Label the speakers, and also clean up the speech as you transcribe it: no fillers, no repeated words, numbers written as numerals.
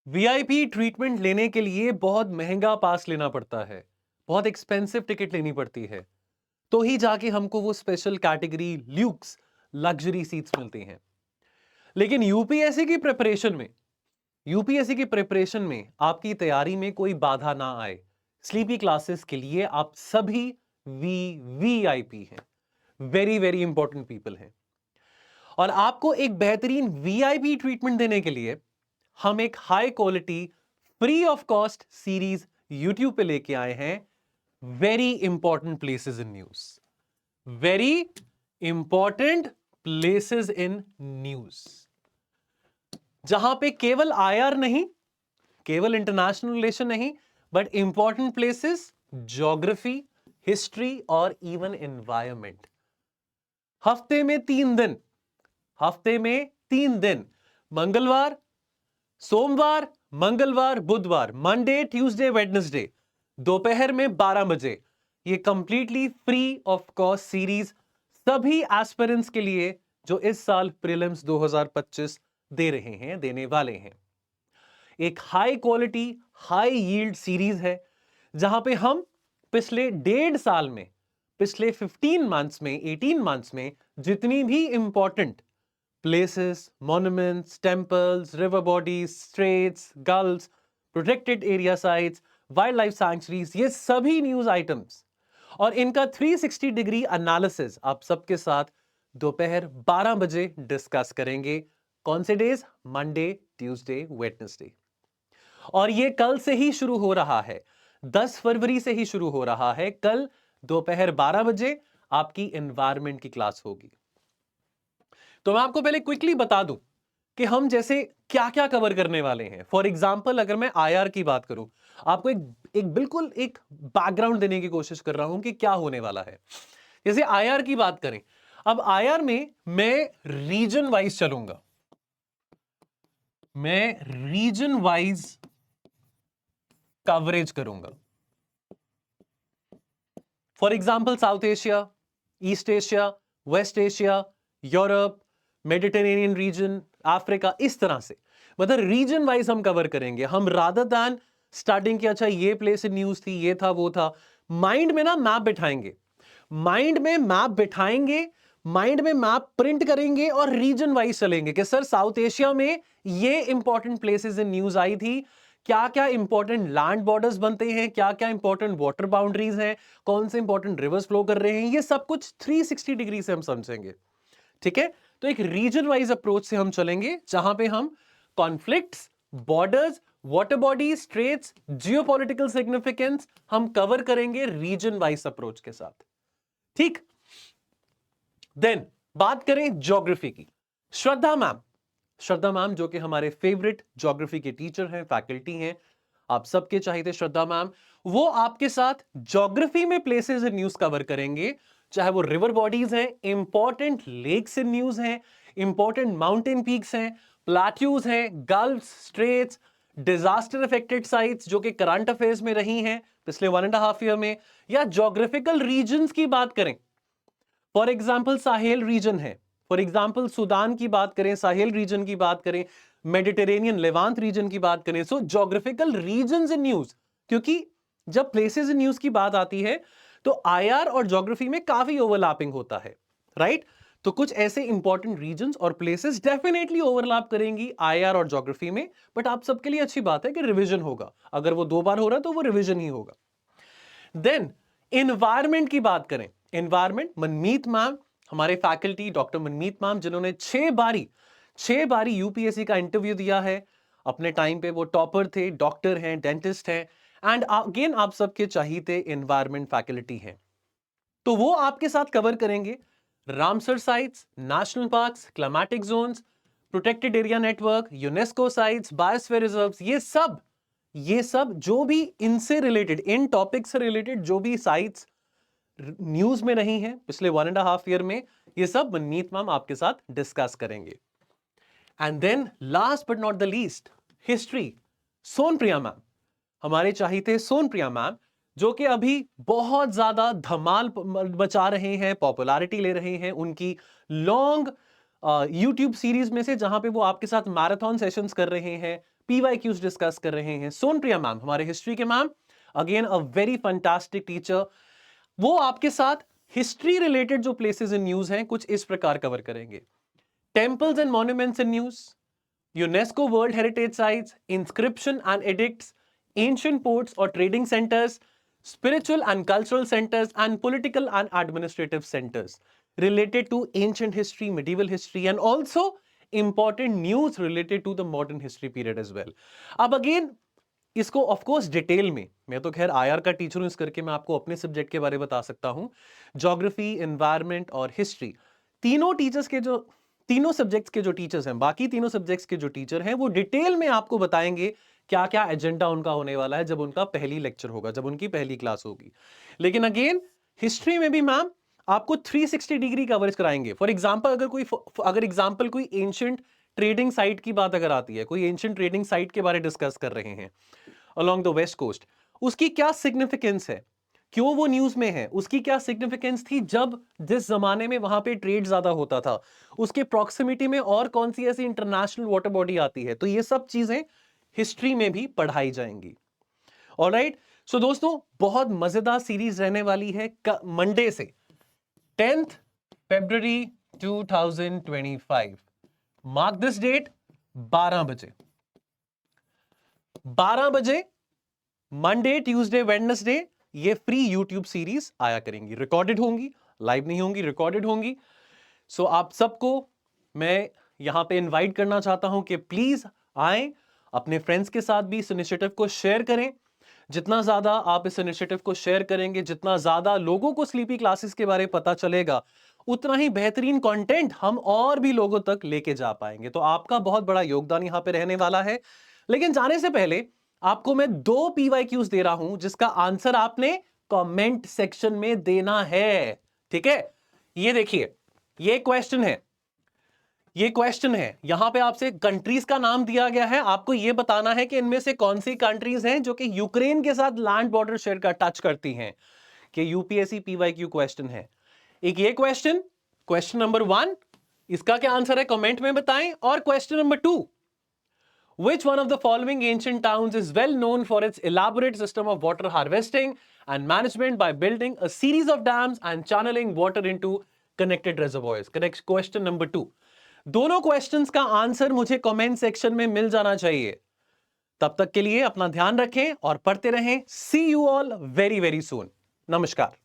Speaker 1: VIP treatment लेने के लिए बहुत महंगा पास लेना पड़ता है, बहुत एक्सपेंसिव टिकट लेनी पड़ती है, तो ही जाके हमको वो special category Luke's luxury seats मिलती हैं। लेकिन यूपीएससी की प्रिपरेशन में आपकी तैयारी में कोई बाधा ना आए, स्लीपी क्लासेस के लिए आप सभी वीआईपी हैं, वेरी वेरी इंपॉर्टेंट पीपल हैं। और आपको एक बेहतरीन वीआईपी ट्रीटमेंट देने के लिए हम एक high quality free of cost series YouTube पे लेके आए हैं, very important places in news. Very important places in news, जहां पे केवल आईआर नहीं, केवल इंटरनेशनल रिलेशन नहीं, but important places, geography, history और इवन एनवायरमेंट। हफ्ते में 3 दिन, मंगलवार, सोमवार, मंगलवार, बुधवार, मंडे, ट्यूसडे, वेडनेसडे, दोपहर में 12 बजे, ये completely free of cost series सभी एस्पिरेंट्स के लिए जो इस साल प्रीलिम्स 2025 दे रहे हैं, देने वाले हैं। एक high quality high yield series है जहां पे हम पिछले 1.5 साल में, पिछले 15 मंथ्स में, 18 मंथ्स में जितनी भी important places, monuments, temples, river bodies, straits, gulfs, protected area sites, wildlife sanctuaries, ये सभी न्यूज आइटम्स और इनका 360 डिग्री एनालिसिस आप सबके साथ दोपहर 12 बजे डिस्कस करेंगे। कौन से डेज? Monday, Tuesday, Wednesday. और ये कल से ही शुरू हो रहा है, 10 फरवरी से ही शुरू हो रहा है। कल दोपहर 12 बजे आपकी एनवायरमेंट की क्लास होगी। तो मैं आपको पहले क्विकली बता दूं कि हम जैसे क्या क्या कवर करने वाले हैं। फॉर एग्जाम्पल, अगर मैं आईआर की बात करूं, आपको एक बिल्कुल एक बैकग्राउंड देने की कोशिश कर रहा हूं कि क्या होने वाला है। जैसे आईआर की बात करें, अब आईआर में मैं रीजन वाइज चलूंगा, मैं रीजन वाइज कवरेज करूंगा। For example, South Asia, East Asia, West Asia, Europe, Mediterranean region, Africa, इस तरह से मतलब रीजन वाइज हम कवर करेंगे। हम रादर दैन स्टार्टिंग की अच्छा ये प्लेस इन न्यूज थी, ये था, वो था, माइंड में ना मैप बिठाएंगे, माइंड में मैप बिठाएंगे, माइंड में मैप प्रिंट करेंगे और रीजन वाइज चलेंगे कि सर साउथ एशिया में ये इंपॉर्टेंट प्लेसेस इन न्यूज आई थी, क्या क्या इंपॉर्टेंट लैंड बॉर्डर्स बनते हैं, क्या क्या इंपॉर्टेंट वाटर बाउंड्रीज हैं, कौन से इंपॉर्टेंट रिवर्स फ्लो कर रहे हैं, ये सब कुछ 360 डिग्री से हम समझेंगे। ठीक है, तो एक रीजन वाइज अप्रोच से हम चलेंगे जहां पे हम conflicts, borders, water bodies, straits, geopolitical significance हम कवर करेंगे रीजन वाइज अप्रोच के साथ। ठीक, देन बात करें ज्योग्राफी की। श्रद्धा मैम जो कि हमारे फेवरेट ज्योग्राफी के टीचर हैं, फैकल्टी हैं, आप सबके चाहते श्रद्धा मैम, वो आपके साथ ज्योग्राफी में प्लेसेस इन न्यूज कवर करेंगे, चाहे वो रिवर बॉडीज हैं, इंपॉर्टेंट लेक्स इन न्यूज हैं, इंपॉर्टेंट माउंटेन पीक्स हैं, प्लेट्यूज हैं, gulfs, straits, disaster affected sites जो कि करंट अफेयर्स में रही हैं पिछले 1.5 ईयर में, या ज्योग्राफिकल रीजन्स की बात करें, फॉर एग्जाम्पल साहेल रीजन है, फॉर एग्जाम्पल सूडान की बात करें, साहेल रीजन की बात करें, मेडिटेरेनियन लेवांत रीजन की बात करें, सो ज्योग्राफिकल रीजन्स इन न्यूज, क्योंकि जब प्लेसेस इन न्यूज की बात आती है तो आईआर और ज्योग्राफी में काफी ओवरलैपिंग होता है, राइट? तो कुछ ऐसे इंपॉर्टेंट रीजन्स और प्लेसेस डेफिनेटली ओवरलैप करेंगी आईआर और ज्योग्राफी में, बट आप सबके लिए अच्छी बात है कि रिवीजन होगा, अगर वो 2 बार हो रहा है तो वो रिवीजन ही होगा। देन एनवायरमेंट की बात करें, एनवायरमेंट, मनमीत मैम, हमारे फैकल्टी डॉक्टर मनमीत मैम, जिन्होंने 6 बारी यूपीएससी का इंटरव्यू दिया है अपने टाइम पे, वो टॉपर थे, डॉक्टर हैं, डेंटिस्ट हैं, एंड अगेन आप सबके चाहिए एनवायरमेंट फैकल्टी हैं, तो वो आपके साथ कवर करेंगे Ramsar sites, national parks, climatic zones, protected area network, UNESCO sites, biosphere reserves, ये सब जो भी इनसे रिलेटेड, इन टॉपिक से रिलेटेड जो भी साइट्स न्यूज में रही हैं पिछले 1.5 ईयर में, ये सब मनमीत मैम आपके साथ डिस्कस करेंगे। And then last but not the least, history, Sonpriya ma'am, हमारे चाहिए सोनप्रिया मैम, जो कि अभी बहुत ज्यादा धमाल मचा रहे हैं, पॉपुलैरिटी ले रहे हैं, उनकी लॉन्ग यूट्यूब सीरीज में से जहां पे वो आपके साथ मैराथन सेशंस कर रहे हैं PYQs डिस्कस कर रहे हैं। सोनप्रिया मैम हमारे हिस्ट्री के ma'am, again a very fantastic teacher, वो आपके साथ हिस्ट्री रिलेटेड जो प्लेसेस इन न्यूज हैं कुछ इस प्रकार कवर करेंगे। Temples and monuments in news, UNESCO world heritage sites, inscription and edicts, ancient ports और trading centres, spiritual and cultural centers and political and administrative centers related to ancient history, medieval history and also important news related to the modern history period as well. अब again इसको of course detail में, मैं तो खैर IR का teacher हूं, इस करके मैं आपको अपने सब्जेक्ट के बारे में बता सकता हूं। ज्योग्राफी, एनवायरमेंट और हिस्ट्री, तीनों टीचर्स के जो तीनों सब्जेक्ट्स के जो टीचर्स हैं, बाकी तीनों सब्जेक्ट्स के जो टीचर हैं वो डिटेल में आपको बताएंगे क्या क्या एजेंडा उनका होने वाला है जब उनका पहली लेक्चर होगा, जब उनकी पहली क्लास होगी। लेकिन अगेन हिस्ट्री में भी मैम आपको 360 डिग्री कवरेज कराएंगे। फॉर एग्जांपल अगर एग्जांपल कोई एंशिएंट ट्रेडिंग साइट की बात अगर आती है, कोई एंशिएंट ट्रेडिंग साइट के बारे डिस्कस कर रहे हैं अलोंग द वेस्ट कोस्ट, उसकी क्या सिग्निफिकेंस है, क्यों वो न्यूज में है, उसकी क्या सिग्निफिकेंस थी जब जिस जमाने में वहां पे ट्रेड ज्यादा होता था, उसके प्रॉक्सिमिटी में और कौन सी ऐसी इंटरनेशनल वाटर बॉडी आती है, तो ये सब चीजें हिस्ट्री में भी पढ़ाई जाएंगी। ऑलराइट, सो दोस्तों बहुत मजेदार सीरीज रहने वाली है मंडे से 10th February 2025, mark this date, 12 बजे, 12 बजे मंडे, ट्यूसडे, वेडनेसडे ये फ्री यूट्यूब सीरीज आया करेंगी, रिकॉर्डेड होंगी, लाइव नहीं होंगी, रिकॉर्डेड होंगी। सो आप सबको मैं यहां पे इनवाइट करना चाहता हूं कि प्लीज आए, अपने फ्रेंड्स के साथ भी इस इनिशिएटिव को शेयर करें। जितना ज्यादा आप इस इनिशिएटिव को शेयर करेंगे, जितना ज्यादा लोगों को स्लीपी क्लासेस के बारे में पता चलेगा, उतना ही बेहतरीन कंटेंट हम और भी लोगों तक लेके जा पाएंगे। तो आपका बहुत बड़ा योगदान यहां पे रहने वाला है। लेकिन जाने से पहले आपको मैं 2 PYQs दे रहा हूं जिसका आंसर आपने कमेंट सेक्शन में देना है। ठीक है, ये देखिए, ये क्वेश्चन है, ये क्वेश्चन है, यहां पे आपसे कंट्रीज का नाम दिया गया है, आपको यह बताना है कि इनमें से कौन सी कंट्रीज हैं जो कि यूक्रेन के साथ लैंड बॉर्डर शेयर का टच करती हैं, कि यूपीएससी PYQ क्वेश्चन है। एक ये क्वेश्चन, क्वेश्चन नंबर 1, इसका क्या आंसर है कमेंट में बताएं। और question number 2, which one of the following ancient towns is well known for its elaborate system of water harvesting and management by building a series of dams and channeling water into connected reservoirs? Correct, question number 2। दोनों questions का answer मुझे comment section में मिल जाना चाहिए। तब तक के लिए अपना ध्यान रखें और पढ़ते रहें। See you all very very soon. नमस्कार।